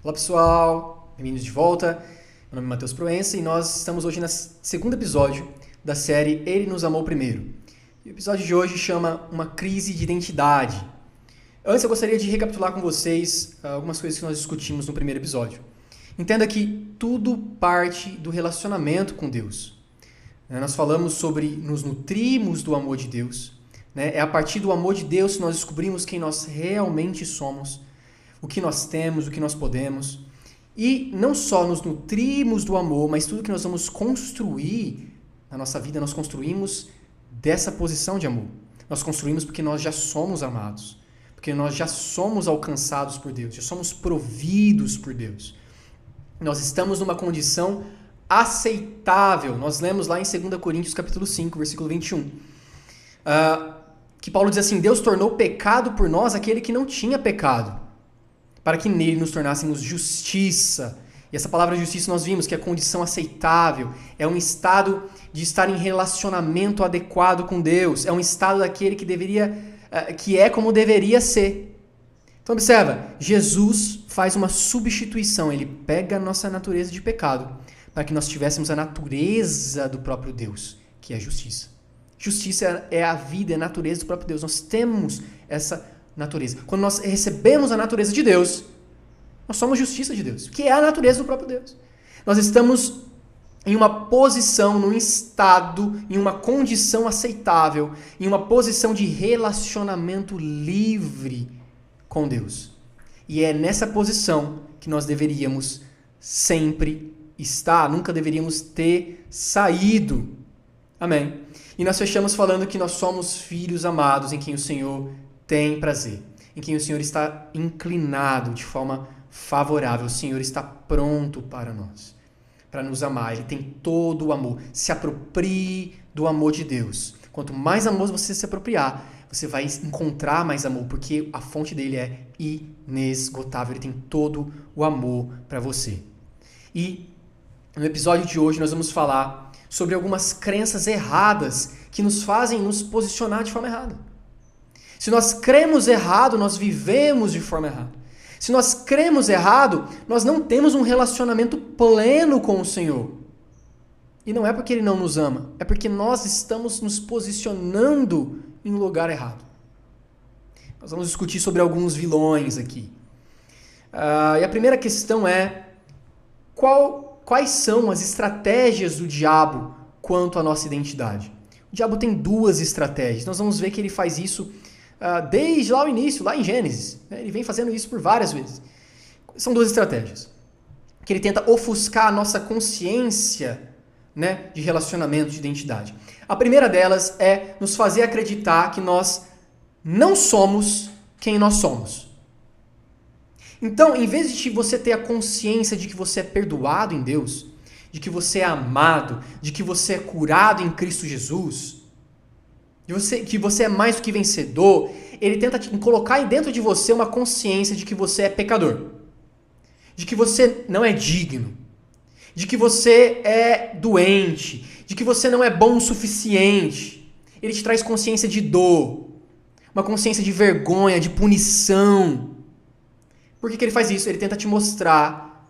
Olá pessoal, bem-vindos de volta. Meu nome é Matheus Proença e nós estamos hoje no segundo episódio da série Ele Nos Amou Primeiro. E o episódio de hoje chama Uma Crise de Identidade. Antes eu gostaria de recapitular com vocês algumas coisas que nós discutimos no primeiro episódio. Entenda que tudo parte do relacionamento com Deus. Nós falamos sobre nos nutrirmos do amor de Deus. É a partir do amor de Deus que nós descobrimos quem nós realmente somos, o que nós temos, o que nós podemos. E não só nos nutrimos do amor, mas tudo que nós vamos construir na nossa vida, nós construímos dessa posição de amor. Nós construímos porque nós já somos amados, porque nós já somos alcançados por Deus, já somos providos por Deus. Nós estamos numa condição aceitável. Nós lemos lá em 2 Coríntios capítulo 5, versículo 21. Que Paulo diz assim: Deus tornou pecado por nós aquele que não tinha pecado, para que nele nos tornássemos justiça. E essa palavra justiça nós vimos que é a condição aceitável, é um estado de estar em relacionamento adequado com Deus, é um estado daquele que é como deveria ser. Então observa, Jesus faz uma substituição, ele pega a nossa natureza de pecado, para que nós tivéssemos a natureza do próprio Deus, que é a justiça. Justiça é a vida, é a natureza do próprio Deus. Nós temos essa natureza. Quando nós recebemos a natureza de Deus, nós somos justiça de Deus, que é a natureza do próprio Deus. Nós estamos em uma posição, num estado, em uma condição aceitável, em uma posição de relacionamento livre com Deus. E é nessa posição que nós deveríamos sempre estar, nunca deveríamos ter saído. Amém? E nós fechamos falando que nós somos filhos amados em quem o Senhor tem prazer, em quem o Senhor está inclinado de forma favorável. O Senhor está pronto para nós, para nos amar. Ele tem todo o amor. Se aproprie do amor de Deus. Quanto mais amor você se apropriar, você vai encontrar mais amor, porque a fonte dele é inesgotável. Ele tem todo o amor para você. E no episódio de hoje nós vamos falar sobre algumas crenças erradas que nos fazem nos posicionar de forma errada. Se nós cremos errado, nós vivemos de forma errada. Se nós cremos errado, nós não temos um relacionamento pleno com o Senhor. E não é porque Ele não nos ama, é porque nós estamos nos posicionando em lugar errado. Nós vamos discutir sobre alguns vilões aqui. E a primeira questão é: quais são as estratégias do diabo quanto à nossa identidade? O diabo tem duas estratégias. Nós vamos ver que ele faz isso desde lá o início, lá em Gênesis. Ele vem fazendo isso por várias vezes. São duas estratégias. Que ele tenta ofuscar a nossa consciência, de relacionamento, de identidade. A primeira delas é nos fazer acreditar que nós não somos quem nós somos. Então, em vez de você ter a consciência de que você é perdoado em Deus, de que você é amado, de que você é curado em Cristo Jesus, que você é mais do que vencedor, ele tenta colocar dentro de você uma consciência de que você é pecador, de que você não é digno, de que você é doente, de que você não é bom o suficiente. Ele te traz consciência de dor, uma consciência de vergonha, de punição. Por que ele faz isso? Ele tenta te mostrar,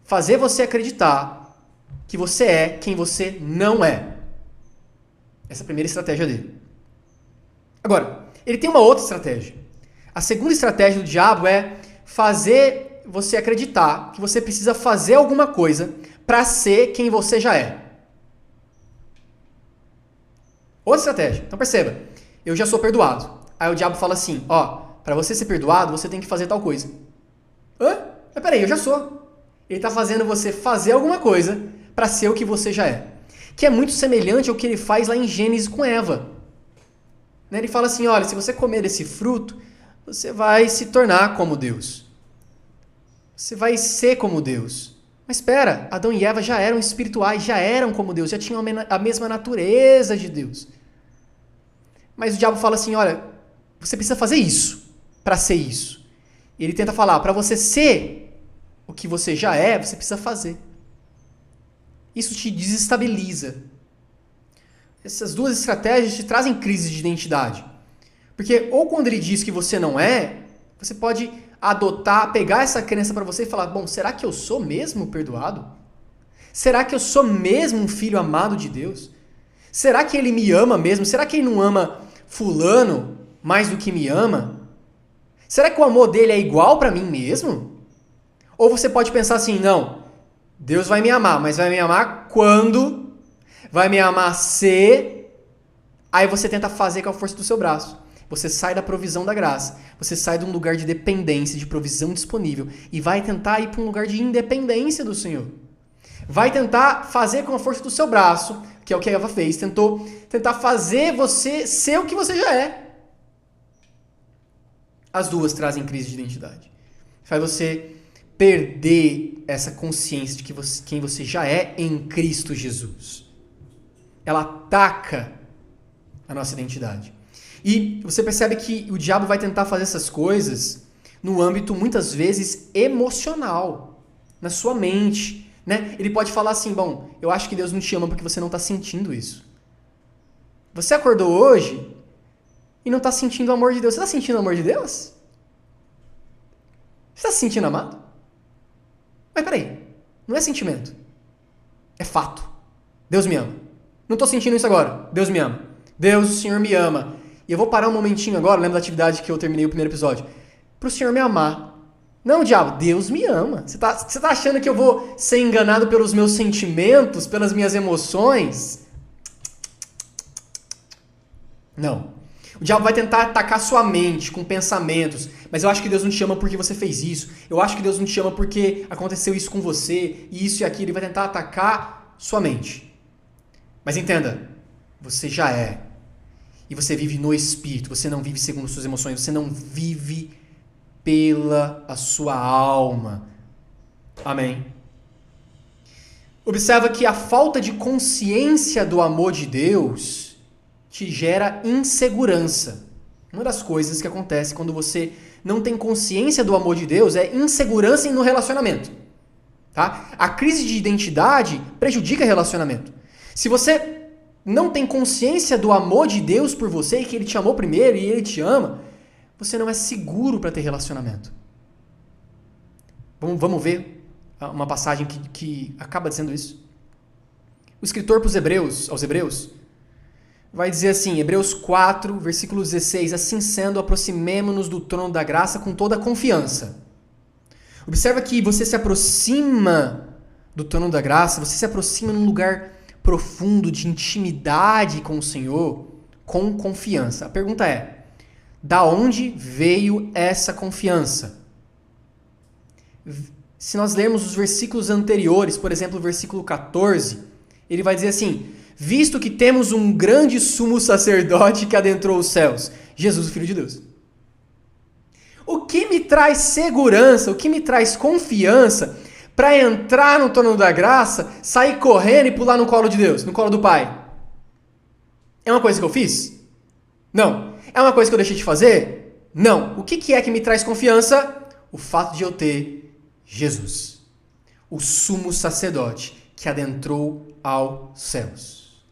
fazer você acreditar que você é quem você não é. Essa é a primeira estratégia dele. Agora, ele tem uma outra estratégia. A segunda estratégia do diabo é fazer você acreditar que você precisa fazer alguma coisa para ser quem você já é. Outra estratégia. Então perceba, eu já sou perdoado. Aí o diabo fala assim, para você ser perdoado, você tem que fazer tal coisa. Mas peraí, eu já sou. Ele está fazendo você fazer alguma coisa para ser o que você já é. Que é muito semelhante ao que ele faz lá em Gênesis com Eva. Ele fala assim, olha, se você comer esse fruto, você vai se tornar como Deus. Você vai ser como Deus. Mas espera, Adão e Eva já eram espirituais, já eram como Deus, já tinham a mesma natureza de Deus. Mas o diabo fala assim, olha, você precisa fazer isso para ser isso. E ele tenta falar, para você ser o que você já é, você precisa fazer. Isso te desestabiliza. Essas duas estratégias te trazem crise de identidade. Porque ou quando ele diz que você não é, Você pode adotar, pegar essa crença para você e falar, bom, será que eu sou mesmo perdoado? Será que eu sou mesmo um filho amado de Deus? Será que ele me ama mesmo? Será que ele não ama fulano mais do que me ama? Será que o amor dele é igual para mim mesmo? Ou você pode pensar assim, não, Deus vai me amar, mas vai me amar quando? Vai me amar se... Aí você tenta fazer com a força do seu braço. Você sai da provisão da graça. Você sai de um lugar de dependência, de provisão disponível. E vai tentar ir para um lugar de independência do Senhor. Vai tentar fazer com a força do seu braço, que é o que Eva fez. Tentar fazer você ser o que você já é. As duas trazem crise de identidade. Faz você perder essa consciência de quem você já é em Cristo Jesus. Ela ataca a nossa identidade. E você percebe que o diabo vai tentar fazer essas coisas no âmbito, muitas vezes, emocional, na sua mente. Né? Ele pode falar assim, bom, eu acho que Deus não te ama porque você não está sentindo isso. Você acordou hoje e não está sentindo o amor de Deus. Você está sentindo o amor de Deus? Você está se sentindo amado? Mas peraí, não é sentimento. É fato. Deus me ama. Não estou sentindo isso agora. Deus me ama. Deus, o Senhor me ama. E eu vou parar um momentinho agora, lembra da atividade que eu terminei o primeiro episódio? Para o Senhor me amar. Não, diabo, Deus me ama. Você tá achando que eu vou ser enganado pelos meus sentimentos, pelas minhas emoções? Não. O diabo vai tentar atacar sua mente com pensamentos. Mas eu acho que Deus não te ama porque você fez isso. Eu acho que Deus não te ama porque aconteceu isso com você, e isso e aquilo. Ele vai tentar atacar sua mente. Mas entenda, você já é. E você vive no Espírito. Você não vive segundo suas emoções. Você não vive pela a sua alma. Amém. Observa que a falta de consciência do amor de Deus te gera insegurança. Uma das coisas que acontece quando você não tem consciência do amor de Deus é insegurança no relacionamento. Tá? A crise de identidade prejudica relacionamento. Se você não tem consciência do amor de Deus por você e que Ele te amou primeiro e Ele te ama, você não é seguro para ter relacionamento. Vamos ver uma passagem que acaba dizendo isso. O escritor aos Hebreus, vai dizer assim, Hebreus 4, versículo 16, assim sendo, aproximemo-nos do trono da graça com toda a confiança. Observa que você se aproxima do trono da graça, você se aproxima num lugar profundo de intimidade com o Senhor, com confiança. A pergunta é, da onde veio essa confiança? Se nós lermos os versículos anteriores, por exemplo, o versículo 14, ele vai dizer assim, visto que temos um grande sumo sacerdote que adentrou os céus, Jesus, o Filho de Deus. O que me traz segurança, o que me traz confiança para entrar no trono da graça, sair correndo e pular no colo de Deus, no colo do Pai? É uma coisa que eu fiz? Não. É uma coisa que eu deixei de fazer? Não. O que é que me traz confiança? O fato de eu ter Jesus, o sumo sacerdote que adentrou aos céus.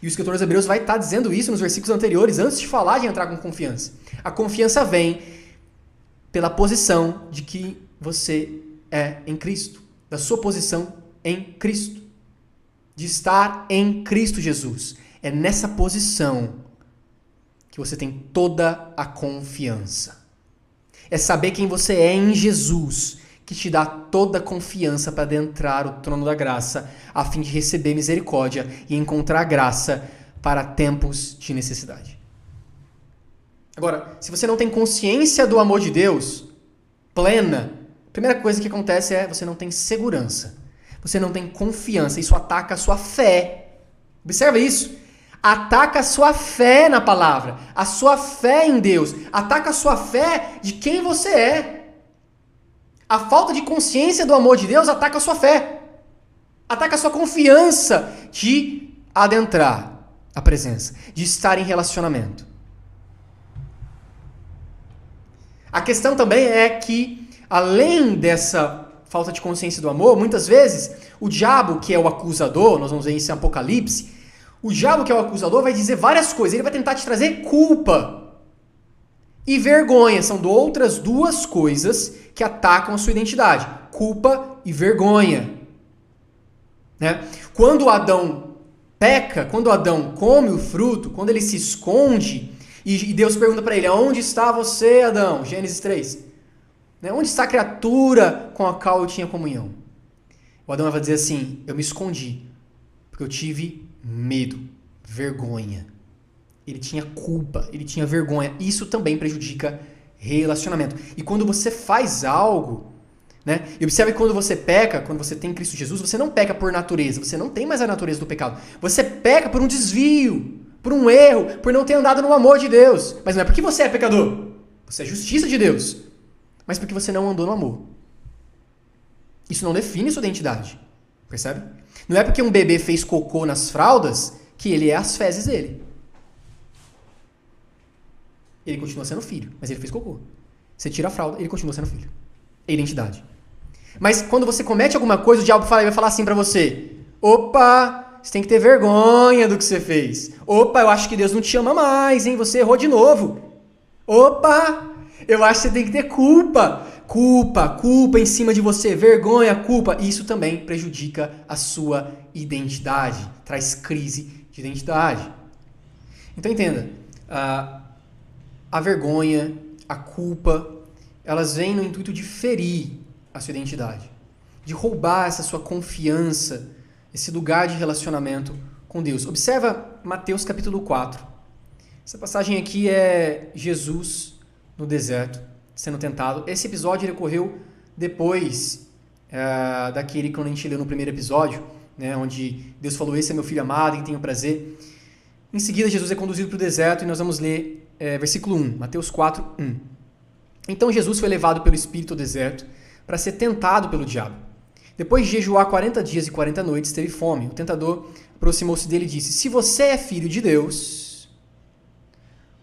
E o escritor dos Hebreus vai estar dizendo isso nos versículos anteriores, antes de falar de entrar com confiança. A confiança vem pela posição de que você é em Cristo, da sua posição em Cristo, de estar em Cristo Jesus. É nessa posição que você tem toda a confiança. É saber quem você é em Jesus que te dá toda a confiança para adentrar o trono da graça, a fim de receber misericórdia e encontrar graça para tempos de necessidade. Agora, se você não tem consciência do amor de Deus plena, a primeira coisa que acontece é você não tem segurança. Você não tem confiança. Isso ataca a sua fé. Observa isso. Ataca a sua fé na palavra. A sua fé em Deus. Ataca a sua fé de quem você é. A falta de consciência do amor de Deus ataca a sua fé. Ataca a sua confiança de adentrar a presença. De estar em relacionamento. A questão também é que, além dessa falta de consciência do amor, muitas vezes o diabo, que é o acusador, nós vamos ver isso em Apocalipse, o diabo, que é o acusador, vai dizer várias coisas. Ele vai tentar te trazer culpa. e vergonha. São outras duas coisas que atacam a sua identidade. Culpa e vergonha. Né? Quando Adão peca, quando Adão come o fruto, quando ele se esconde, e Deus pergunta para ele, onde está você, Adão? Gênesis 3. Né? Onde está a criatura com a qual eu tinha comunhão? O Adão vai dizer assim, eu me escondi, porque eu tive medo, vergonha. Ele tinha culpa, ele tinha vergonha. Isso também prejudica relacionamento. E quando você faz algo, né? E observe que quando você peca, quando você tem Cristo Jesus, você não peca por natureza, você não tem mais a natureza do pecado. Você peca por um desvio, por um erro, por não ter andado no amor de Deus. Mas não é porque você é pecador, você é justiça de Deus, mas porque você não andou no amor. Isso não define sua identidade, percebe? Não é porque um bebê fez cocô nas fraldas que ele é as fezes dele. Ele continua sendo filho, mas ele fez cocô. Você tira a fralda, ele continua sendo filho. É identidade. Mas quando você comete alguma coisa, o diabo vai falar assim pra você, opa, você tem que ter vergonha do que você fez. Opa, eu acho que Deus não te ama mais, hein? Você errou de novo. Opa, eu acho que você tem que ter culpa. Culpa em cima de você, vergonha, culpa. Isso também prejudica a sua identidade, traz crise de identidade. Então entenda, a vergonha, a culpa, elas vêm no intuito de ferir a sua identidade, de roubar essa sua confiança, esse lugar de relacionamento com Deus. Observa Mateus capítulo 4. Essa passagem aqui é Jesus no deserto, sendo tentado. Esse episódio ele ocorreu depois daquele que a gente leu no primeiro episódio, né, onde Deus falou, esse é meu filho amado, em quem tenho prazer. Em seguida, Jesus é conduzido para o deserto e nós vamos ler versículo 1, Mateus 4, 1. Então Jesus foi levado pelo Espírito ao deserto para ser tentado pelo diabo. Depois de jejuar 40 dias e 40 noites, teve fome. O tentador aproximou-se dele e disse, se você é filho de Deus,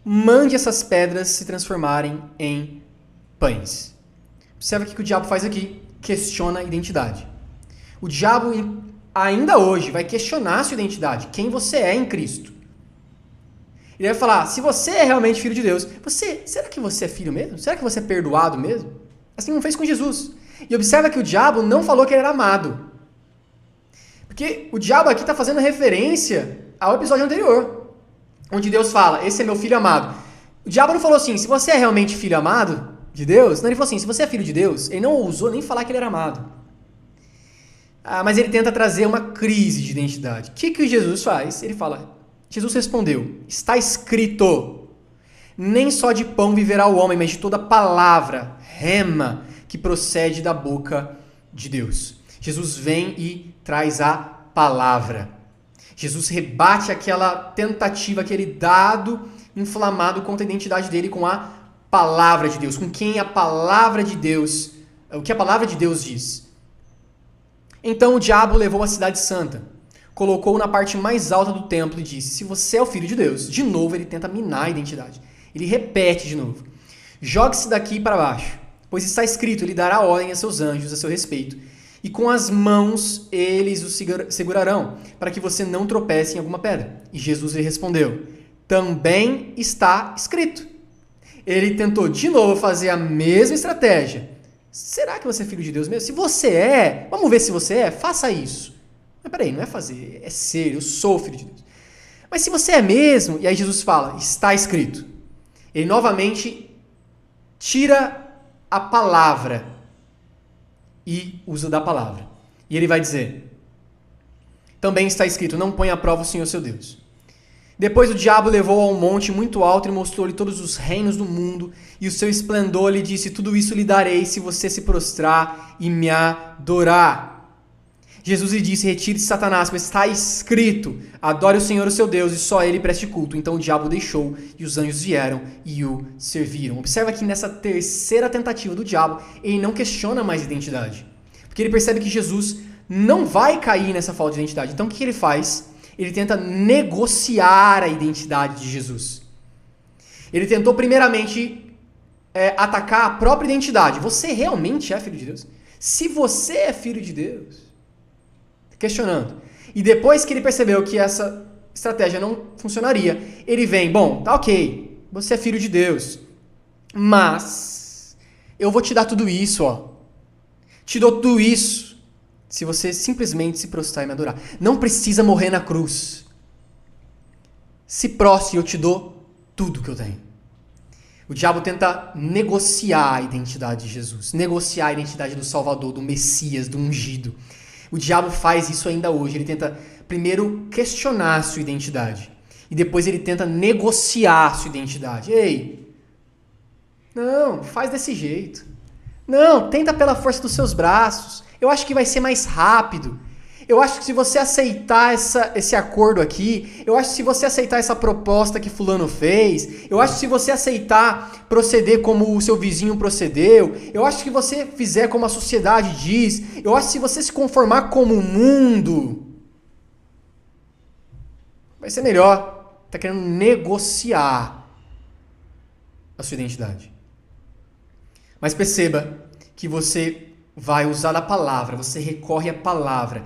mande essas pedras se transformarem em pães. Observa o que o diabo faz aqui. Questiona a identidade. O diabo, ainda hoje, vai questionar a sua identidade. Quem você é em Cristo. Ele vai falar, se você é realmente filho de Deus, será que você é filho mesmo? Será que você é perdoado mesmo? Assim não fez com Jesus. E observa que o diabo não falou que ele era amado. Porque o diabo aqui está fazendo referência ao episódio anterior, onde Deus fala, esse é meu filho amado. O diabo não falou assim, se você é realmente filho amado de Deus, não, ele falou assim, se você é filho de Deus, ele não ousou nem falar que ele era amado. Mas ele tenta trazer uma crise de identidade. O que Jesus faz? Ele fala, Jesus respondeu, está escrito, nem só de pão viverá o homem, mas de toda palavra, rema, que procede da boca de Deus. Jesus vem e traz a palavra. Jesus rebate aquela tentativa, aquele dado inflamado contra a identidade dele com a palavra de Deus, com quem a palavra de Deus, o que a palavra de Deus diz. Então o diabo levou a cidade santa, colocou-o na parte mais alta do templo e disse, se você é o filho de Deus, de novo ele tenta minar a identidade. Ele repete de novo, jogue-se daqui para baixo, pois está escrito, ele dará ordem a seus anjos a seu respeito, e com as mãos eles o segurarão, para que você não tropece em alguma pedra. E Jesus lhe respondeu, também está escrito. Ele tentou de novo fazer a mesma estratégia. Será que você é filho de Deus mesmo? Se você é, vamos ver se você é, faça isso. Mas peraí, não é fazer, é ser, eu sou filho de Deus. Mas se você é mesmo, e aí Jesus fala, está escrito. Ele novamente tira a palavra e usa da palavra. E ele vai dizer, também está escrito, não ponha à prova o Senhor seu Deus. Depois o diabo levou a um monte muito alto e mostrou-lhe todos os reinos do mundo e o seu esplendor lhe disse, tudo isso lhe darei se você se prostrar e me adorar. Jesus lhe disse, retire-se Satanás, pois está escrito, adore o Senhor o seu Deus e só ele preste culto. Então o diabo deixou e os anjos vieram e o serviram. Observa que nessa terceira tentativa do diabo, ele não questiona mais a identidade. Porque ele percebe que Jesus não vai cair nessa falta de identidade. Então o que ele faz? Ele tenta negociar a identidade de Jesus. Ele tentou primeiramente atacar a própria identidade. Você realmente é filho de Deus? Se você é filho de Deus... questionando. E depois que ele percebeu que essa estratégia não funcionaria, ele vem, bom, tá ok, você é filho de Deus, Mas eu vou te dar tudo isso, ó. Te dou tudo isso se você simplesmente se prostrar e me adorar. Não precisa morrer na cruz. Se prostre e eu te dou tudo que eu tenho. O diabo tenta negociar a identidade de Jesus, negociar a identidade do Salvador, do Messias, do ungido. O diabo faz isso ainda hoje. Ele tenta primeiro questionar a sua identidade e depois ele tenta negociar a sua identidade. Ei, não, faz desse jeito. Não, tenta pela força dos seus braços. Eu acho que vai ser mais rápido. Eu acho que se você aceitar esse acordo aqui, eu acho que se você aceitar essa proposta que fulano fez, eu acho que se você aceitar proceder como o seu vizinho procedeu, eu acho que você fizer como a sociedade diz, eu acho que se você se conformar como o mundo, vai ser melhor. Está querendo negociar a sua identidade. Mas perceba que você vai usar a palavra, você recorre à palavra.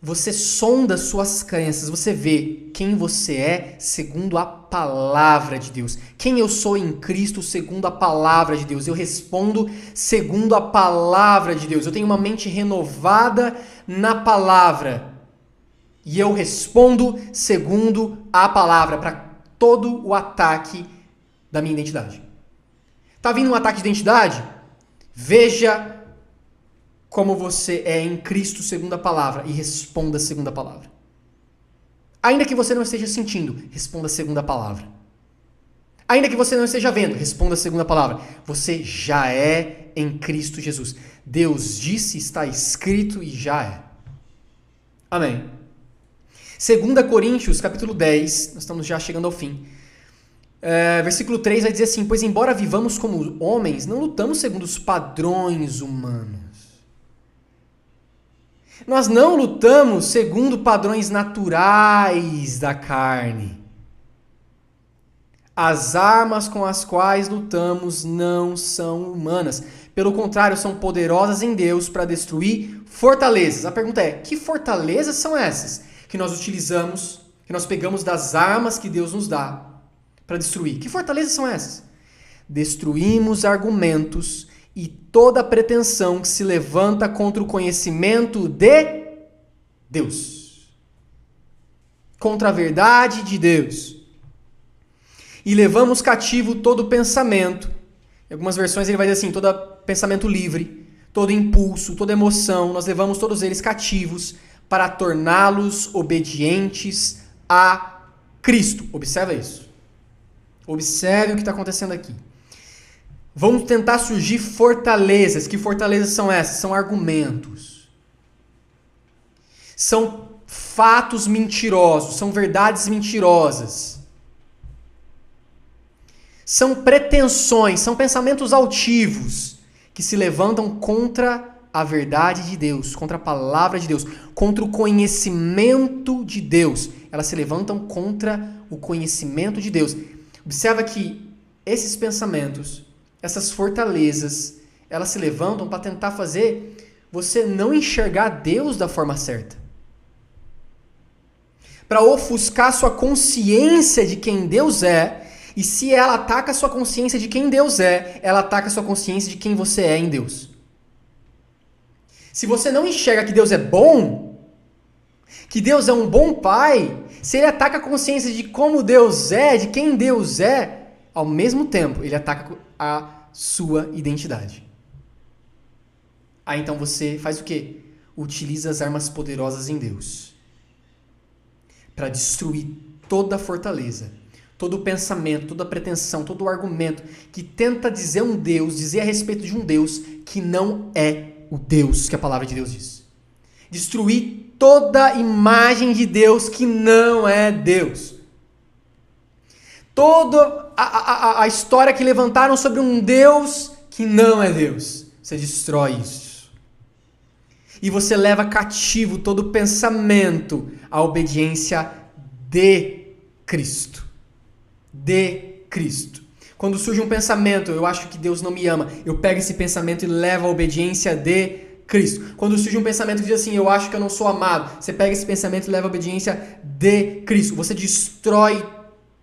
Você sonda suas crenças, você vê quem você é segundo a palavra de Deus. Quem eu sou em Cristo segundo a palavra de Deus. Eu respondo segundo a palavra de Deus. Eu tenho uma mente renovada na palavra. E eu respondo segundo a palavra para todo o ataque da minha identidade. Tá vindo um ataque de identidade? Veja como você é em Cristo segundo a palavra e responda segundo a palavra. Ainda que você não esteja sentindo, responda segundo a palavra. Ainda que você não esteja vendo, responda segundo a palavra. Você já é em Cristo Jesus. Deus disse, está escrito e já é. Amém. 2 Coríntios, capítulo 10, nós estamos já chegando ao fim. Versículo 3 vai dizer assim: pois embora vivamos como homens, não lutamos segundo os padrões humanos. Nós não lutamos segundo padrões naturais da carne. As armas com as quais lutamos não são humanas. Pelo contrário, são poderosas em Deus para destruir fortalezas. A pergunta é: que fortalezas são essas que nós utilizamos, que nós pegamos das armas que Deus nos dá para destruir? Que fortalezas são essas? Destruímos argumentos e toda pretensão que se levanta contra o conhecimento de Deus. Contra a verdade de Deus. E levamos cativo todo pensamento. Em algumas versões ele vai dizer assim: todo pensamento livre, todo impulso, toda emoção, nós levamos todos eles cativos para torná-los obedientes a Cristo. Observa isso. Observe o que está acontecendo aqui. Vão tentar surgir fortalezas. Que fortalezas são essas? São argumentos. São fatos mentirosos. São verdades mentirosas. São pretensões. São pensamentos altivos que se levantam contra a verdade de Deus, contra a palavra de Deus, contra o conhecimento de Deus. Elas se levantam contra o conhecimento de Deus. Observa que esses pensamentos, essas fortalezas, elas se levantam para tentar fazer você não enxergar Deus da forma certa. Para ofuscar sua consciência de quem Deus é. E se ela ataca a sua consciência de quem Deus é, ela ataca a sua consciência de quem você é em Deus. Se você não enxerga que Deus é bom, que Deus é um bom pai, se ele ataca a consciência de como Deus é, de quem Deus é, ao mesmo tempo ele ataca a sua identidade. Aí então você faz o quê? Utiliza as armas poderosas em Deus para destruir toda a fortaleza, todo o pensamento, toda a pretensão, todo o argumento que tenta dizer a respeito de um Deus que não é o Deus que a palavra de Deus diz. Destruir toda imagem de Deus que não é Deus. Toda a história que levantaram sobre um Deus que não é Deus. Você destrói isso. E você leva cativo todo pensamento à obediência de Cristo. De Cristo. Quando surge um pensamento, eu acho que Deus não me ama, eu pego esse pensamento e levo à obediência de Cristo. Quando surge um pensamento que diz assim, eu acho que eu não sou amado, você pega esse pensamento e leva à obediência de Cristo. Você destrói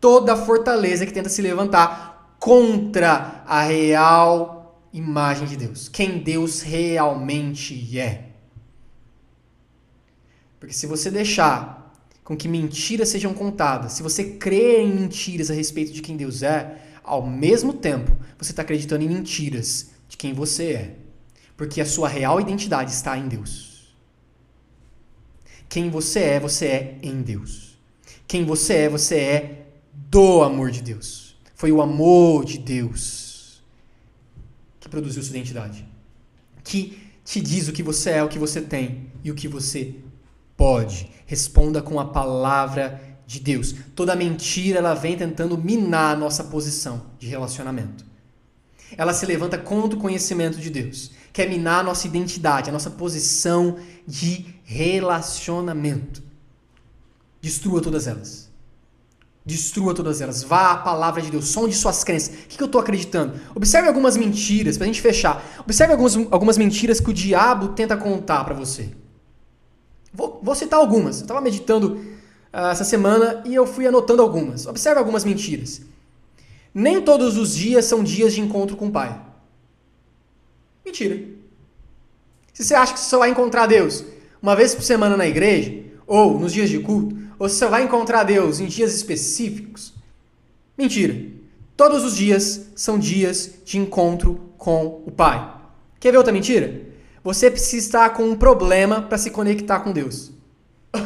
toda a fortaleza que tenta se levantar contra a real imagem de Deus, quem Deus realmente é. Porque se você deixar com que mentiras sejam contadas, se você crer em mentiras a respeito de quem Deus é, ao mesmo tempo você está acreditando em mentiras de quem você é. Porque a sua real identidade está em Deus. Quem você é em Deus. Quem você é do amor de Deus. Foi o amor de Deus que produziu sua identidade. Que te diz o que você é, o que você tem e o que você pode. Responda com a palavra de Deus. Toda mentira, ela vem tentando minar a nossa posição de relacionamento. Ela se levanta contra o conhecimento de Deus. Quer minar a nossa identidade, a nossa posição de relacionamento. Destrua todas elas. Destrua todas elas. Vá à palavra de Deus. Sonde suas crenças. O que eu estou acreditando? Observe algumas mentiras, para a gente fechar. Observe algumas mentiras que o diabo tenta contar para você. Vou citar algumas. Eu estava meditando essa semana e eu fui anotando algumas. Observe algumas mentiras. Nem todos os dias são dias de encontro com o Pai. Mentira. Se você acha que você só vai encontrar Deus uma vez por semana na igreja, ou nos dias de culto, ou se você vai encontrar Deus em dias específicos, mentira. Todos os dias são dias de encontro com o Pai. Quer ver outra mentira? Você precisa estar com um problema para se conectar com Deus.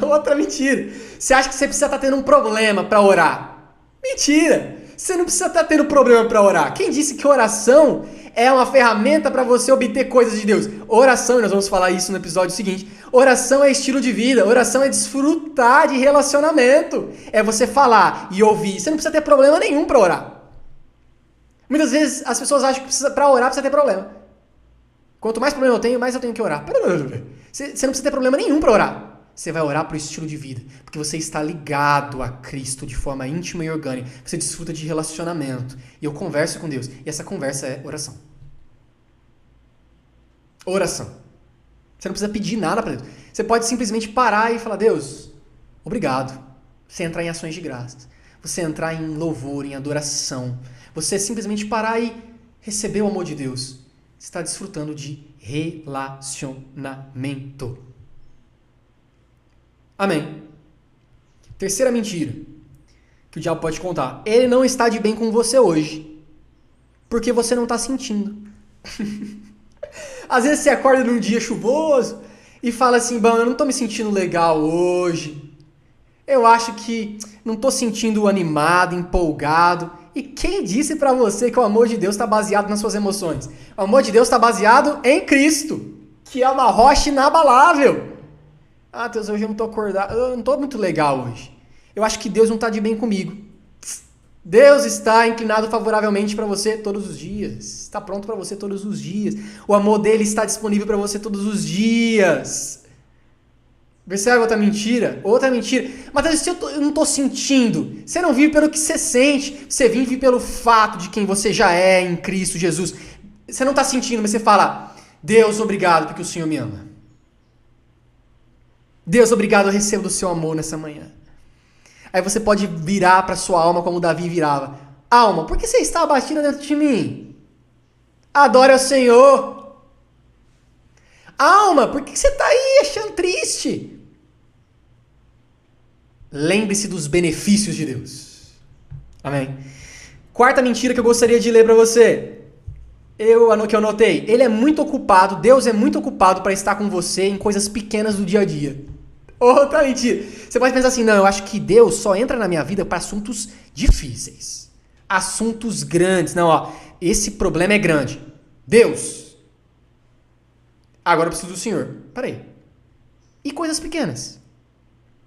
Outra mentira. Você acha que você precisa estar tendo um problema para orar. Mentira. Você não precisa estar tendo problema para orar. Quem disse que oração é uma ferramenta para você obter coisas de Deus? Oração, e nós vamos falar isso no episódio seguinte, oração é estilo de vida, oração é desfrutar de relacionamento. É você falar e ouvir. Você não precisa ter problema nenhum para orar. Muitas vezes as pessoas acham que para orar precisa ter problema. Quanto mais problema eu tenho, mais eu tenho que orar. Você não precisa ter problema nenhum para orar. Você vai orar por estilo de vida, porque você está ligado a Cristo de forma íntima e orgânica. Você desfruta de relacionamento. E eu converso com Deus. E essa conversa é oração. Oração. Você não precisa pedir nada para Deus. Você pode simplesmente parar e falar, Deus, obrigado. Você entrar em ações de graças. Você entrar em louvor, em adoração. Você simplesmente parar e receber o amor de Deus. Você está desfrutando de relacionamento. Amém. Terceira mentira que o diabo pode contar. Ele não está de bem com você hoje, porque você não está sentindo. Às vezes você acorda num dia chuvoso e fala assim, bom, eu não estou me sentindo legal hoje. Eu acho que não estou sentindo animado, empolgado. E quem disse para você que o amor de Deus está baseado nas suas emoções? O amor de Deus está baseado em Cristo, que é uma rocha inabalável. Ah, Deus, hoje eu não estou acordado, eu não estou muito legal hoje. Eu acho que Deus não está de bem comigo. Deus está inclinado favoravelmente para você todos os dias. Está pronto para você todos os dias. O amor dele está disponível para você todos os dias. Percebe outra mentira? Outra mentira. Mas se eu não estou sentindo, você não vive pelo que você sente, você vive pelo fato de quem você já é em Cristo Jesus. Você não está sentindo, mas você fala, Deus, obrigado porque o Senhor me ama. Deus, obrigado, eu recebo do seu amor nessa manhã. Aí você pode virar para sua alma como Davi virava. Alma, por que você está abatida dentro de mim? Adore ao Senhor. Alma, por que você está aí achando triste? Lembre-se dos benefícios de Deus. Amém. Quarta mentira que eu gostaria de ler para você. Que eu anotei. Ele é muito ocupado, Deus é muito ocupado para estar com você em coisas pequenas do dia a dia. Outra mentira. Você pode pensar assim, não, eu acho que Deus só entra na minha vida para assuntos difíceis. Assuntos grandes. Não, ó, esse problema é grande. Deus. Agora eu preciso do Senhor. Peraí. E coisas pequenas?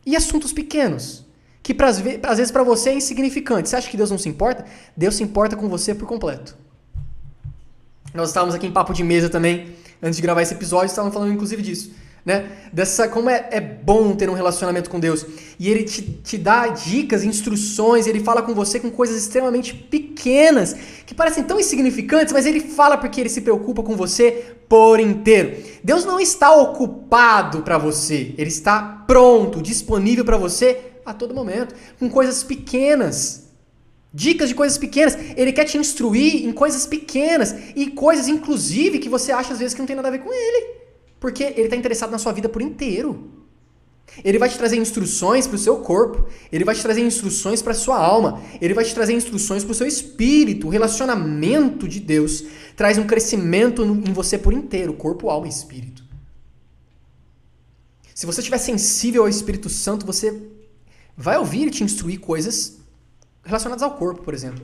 E assuntos pequenos? Que às vezes para você é insignificante. Você acha que Deus não se importa? Deus se importa com você por completo. Nós estávamos aqui em papo de mesa também, antes de gravar esse episódio, estávamos falando inclusive disso, né? Como é bom ter um relacionamento com Deus. E Ele te dá dicas, instruções, Ele fala com você com coisas extremamente pequenas, que parecem tão insignificantes, mas Ele fala porque Ele se preocupa com você por inteiro. Deus não está ocupado para você, Ele está pronto, disponível para você a todo momento, com coisas pequenas. Dicas de coisas pequenas. Ele quer te instruir em coisas pequenas e coisas, inclusive, que você acha às vezes que não tem nada a ver com ele. Porque ele está interessado na sua vida por inteiro. Ele vai te trazer instruções para o seu corpo. Ele vai te trazer instruções para a sua alma. Ele vai te trazer instruções para o seu espírito. O relacionamento de Deus traz um crescimento em você por inteiro. Corpo, alma e espírito. Se você estiver sensível ao Espírito Santo, você vai ouvir ele te instruir coisas relacionadas ao corpo, por exemplo.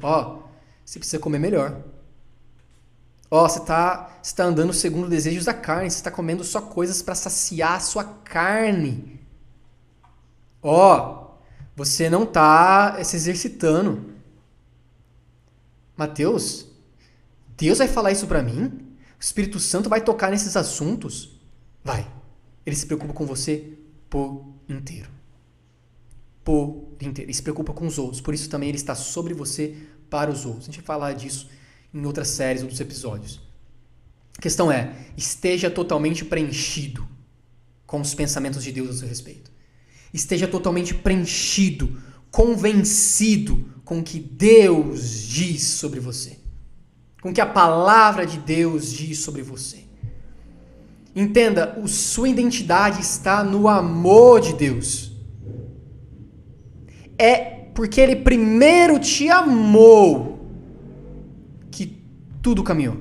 Você precisa comer melhor. Você tá andando segundo os desejos da carne. Você está comendo só coisas para saciar a sua carne. Você não está se exercitando. Mateus, Deus vai falar isso para mim? O Espírito Santo vai tocar nesses assuntos? Vai. Ele se preocupa com você por inteiro. Por inteiro. Ele se preocupa com os outros. Por isso também ele está sobre você para os outros. A gente vai falar disso em outras séries, outros episódios. A questão é, esteja totalmente preenchido com os pensamentos de Deus a seu respeito. Esteja totalmente preenchido, convencido com o que Deus diz sobre você. Com o que a palavra de Deus diz sobre você. Entenda, sua identidade está no amor de Deus. É porque Ele primeiro te amou que tudo caminhou.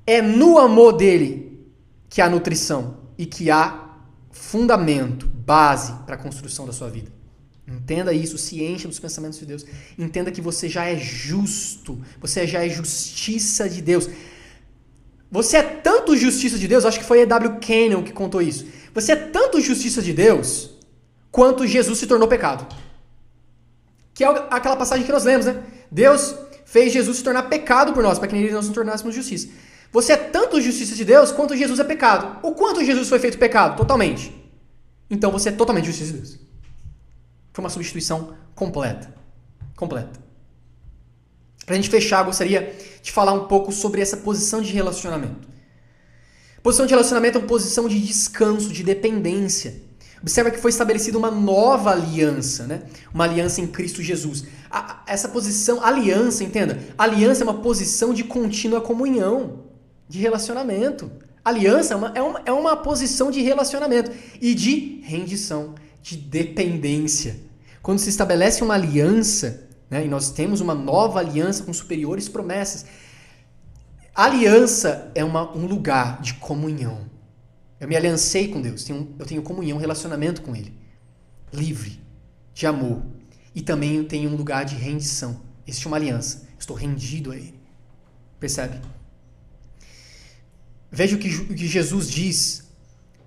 É no amor dele que há nutrição e que há fundamento, base para a construção da sua vida. Entenda isso, se encha dos pensamentos de Deus. Entenda que você já é justo, você já é justiça de Deus. Você é tanto justiça de Deus, acho que foi E.W. Kenyon que contou isso. Você é tanto justiça de Deus quanto Jesus se tornou pecado. Que é aquela passagem que nós lemos, né? Deus fez Jesus se tornar pecado por nós, para que nele nós nos tornássemos justiça. Você é tanto justiça de Deus quanto Jesus é pecado. O quanto Jesus foi feito pecado? Totalmente. Então você é totalmente justiça de Deus. Foi uma substituição completa. Completa. Para a gente fechar, gostaria de falar um pouco sobre essa posição de relacionamento. Posição de relacionamento é uma posição de descanso, de dependência. Observa que foi estabelecida uma nova aliança, né? Uma aliança em Cristo Jesus. Essa posição, aliança, entenda, aliança é uma posição de contínua comunhão, de relacionamento. Aliança é uma posição de relacionamento e de rendição, de dependência. Quando se estabelece uma aliança, né, e nós temos uma nova aliança com superiores promessas, a aliança é um lugar de comunhão. Eu me aliancei com Deus, eu tenho comunhão, relacionamento com Ele. Livre, de amor. E também eu tenho um lugar de rendição. Existe uma aliança. Estou rendido a Ele. Percebe? Veja o que Jesus diz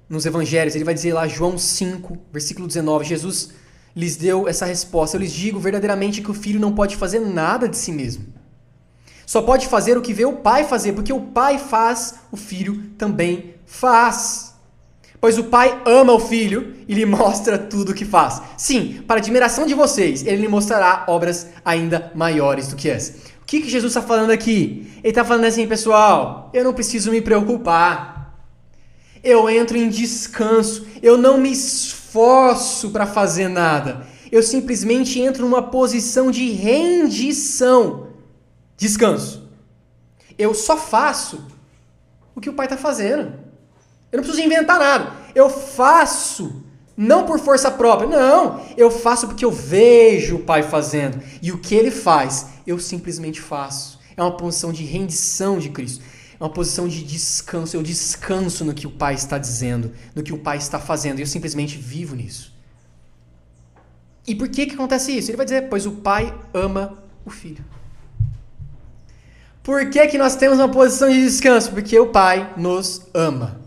nos evangelhos. Ele vai dizer lá, João 5, versículo 19. Jesus lhes deu essa resposta. Eu lhes digo verdadeiramente que o filho não pode fazer nada de si mesmo. Só pode fazer o que vê o Pai fazer, porque o Pai faz, o Filho também faz. Pois o Pai ama o Filho e lhe mostra tudo o que faz. Sim, para admiração de vocês, Ele lhe mostrará obras ainda maiores do que essa. O que Jesus está falando aqui? Ele está falando assim, pessoal, eu não preciso me preocupar. Eu entro em descanso, eu não me esforço para fazer nada. Eu simplesmente entro numa posição de rendição. Descanso. Eu só faço o que o Pai está fazendo. Eu não preciso inventar nada. Eu faço, não por força própria. Não, eu faço porque eu vejo o Pai fazendo. E o que Ele faz, eu simplesmente faço. É uma posição de rendição de Cristo. É uma posição de descanso. Eu descanso no que o Pai está dizendo, no que o Pai está fazendo. E eu simplesmente vivo nisso. E por que acontece isso? Ele vai dizer, pois o Pai ama o Filho. Por que nós temos uma posição de descanso? Porque o Pai nos ama.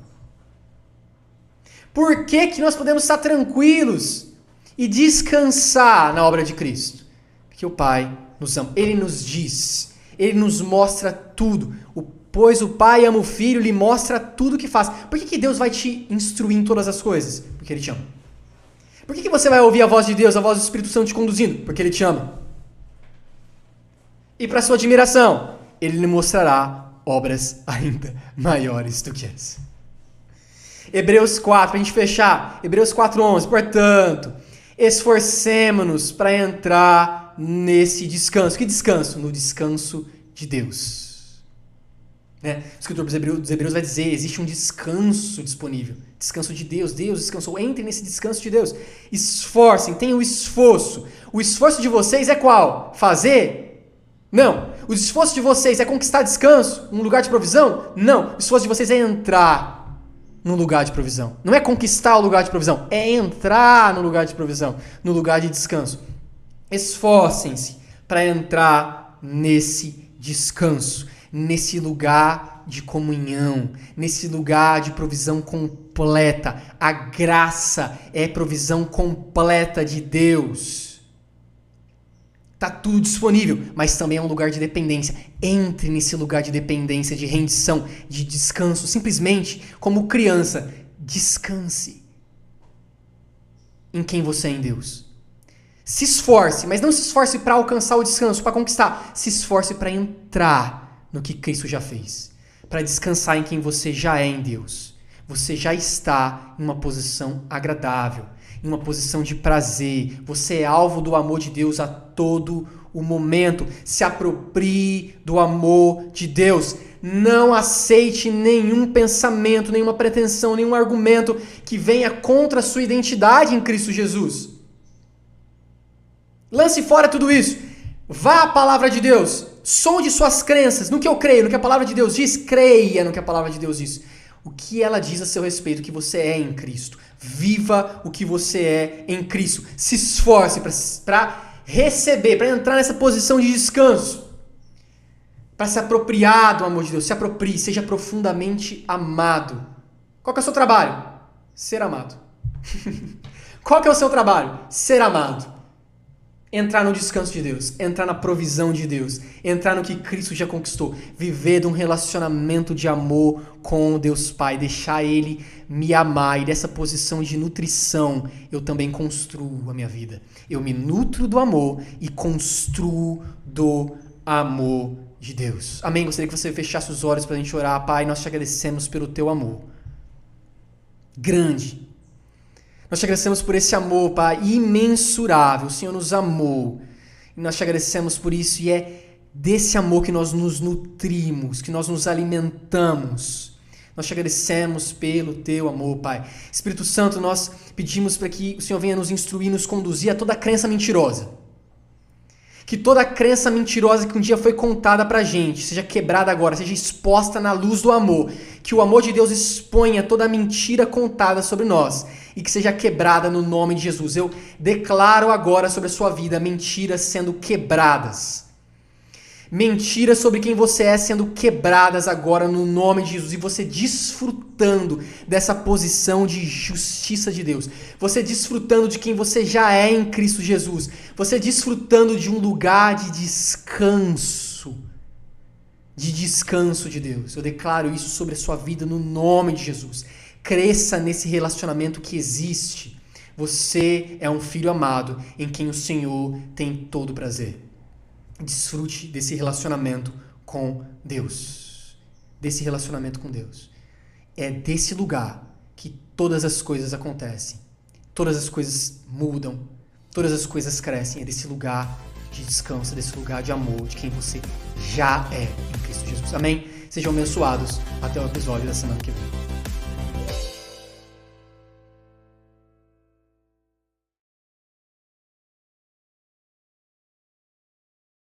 Por que nós podemos estar tranquilos e descansar na obra de Cristo? Porque o Pai nos ama. Ele nos diz, Ele nos mostra tudo. Pois o Pai ama o Filho, lhe mostra tudo o que faz. Por que Deus vai te instruir em todas as coisas? Porque Ele te ama. Por que você vai ouvir a voz de Deus, a voz do Espírito Santo te conduzindo? Porque Ele te ama. E para sua admiração, Ele lhe mostrará obras ainda maiores do que essa. Hebreus 4, para a gente fechar. Hebreus 4:11. Portanto, esforcemo-nos para entrar nesse descanso. Que descanso? No descanso de Deus. Né? O escritor dos Hebreus vai dizer, existe um descanso disponível. Descanso de Deus. Deus descansou. Entrem nesse descanso de Deus. Esforcem, tenham esforço. O esforço de vocês é qual? Fazer? Não. O esforço de vocês é conquistar descanso? Um lugar de provisão? Não. O esforço de vocês é entrar no lugar de provisão. Não é conquistar o lugar de provisão, é entrar no lugar de provisão, no lugar de descanso. Esforcem-se para entrar nesse descanso, nesse lugar de comunhão, nesse lugar de provisão completa. A graça é provisão completa de Deus. Está tudo disponível, mas também é um lugar de dependência. Entre nesse lugar de dependência, de rendição, de descanso. Simplesmente, como criança, descanse em quem você é em Deus. Se esforce, mas não se esforce para alcançar o descanso, para conquistar. Se esforce para entrar no que Cristo já fez. Para descansar em quem você já é em Deus. Você já está em uma posição agradável, em uma posição de prazer. Você é alvo do amor de Deus a todo o momento. Se aproprie do amor de Deus. Não aceite nenhum pensamento, nenhuma pretensão, nenhum argumento que venha contra a sua identidade em Cristo Jesus. Lance fora tudo isso. Vá à palavra de Deus. Sonde suas crenças no que eu creio, no que a palavra de Deus diz. Creia no que a palavra de Deus diz. O que ela diz a seu respeito, o que você é em Cristo. Viva o que você é em Cristo. Se esforce para receber, para entrar nessa posição de descanso. Para se apropriar do amor de Deus. Se aproprie, seja profundamente amado. Qual que é o seu trabalho? Ser amado. Qual que é o seu trabalho? Ser amado. Entrar no descanso de Deus, entrar na provisão de Deus, entrar no que Cristo já conquistou, viver de um relacionamento de amor com Deus Pai, deixar Ele me amar, e dessa posição de nutrição eu também construo a minha vida. Eu me nutro do amor e construo do amor de Deus. Amém? Gostaria que você fechasse os olhos para a gente orar. Pai, nós te agradecemos pelo teu amor grande. Nós te agradecemos por esse amor, Pai, imensurável. O Senhor nos amou. E nós te agradecemos por isso. E é desse amor que nós nos nutrimos, que nós nos alimentamos. Nós te agradecemos pelo teu amor, Pai. Espírito Santo, nós pedimos para que o Senhor venha nos instruir, nos conduzir a toda crença mentirosa. Que toda crença mentirosa que um dia foi contada pra gente seja quebrada agora, seja exposta na luz do amor. Que o amor de Deus exponha toda a mentira contada sobre nós e que seja quebrada no nome de Jesus. Eu declaro agora sobre a sua vida mentiras sendo quebradas. Mentiras sobre quem você é sendo quebradas agora no nome de Jesus. E você desfrutando dessa posição de justiça de Deus. Você desfrutando de quem você já é em Cristo Jesus. Você desfrutando de um lugar de descanso. De descanso de Deus. Eu declaro isso sobre a sua vida no nome de Jesus. Cresça nesse relacionamento que existe. Você é um filho amado em quem o Senhor tem todo prazer. Desfrute desse relacionamento com Deus. Desse relacionamento com Deus. É desse lugar que todas as coisas acontecem. Todas as coisas mudam. Todas as coisas crescem. É desse lugar de descanso, desse lugar de amor, de quem você já é em Cristo Jesus. Amém? Sejam abençoados. Até o episódio da semana que vem.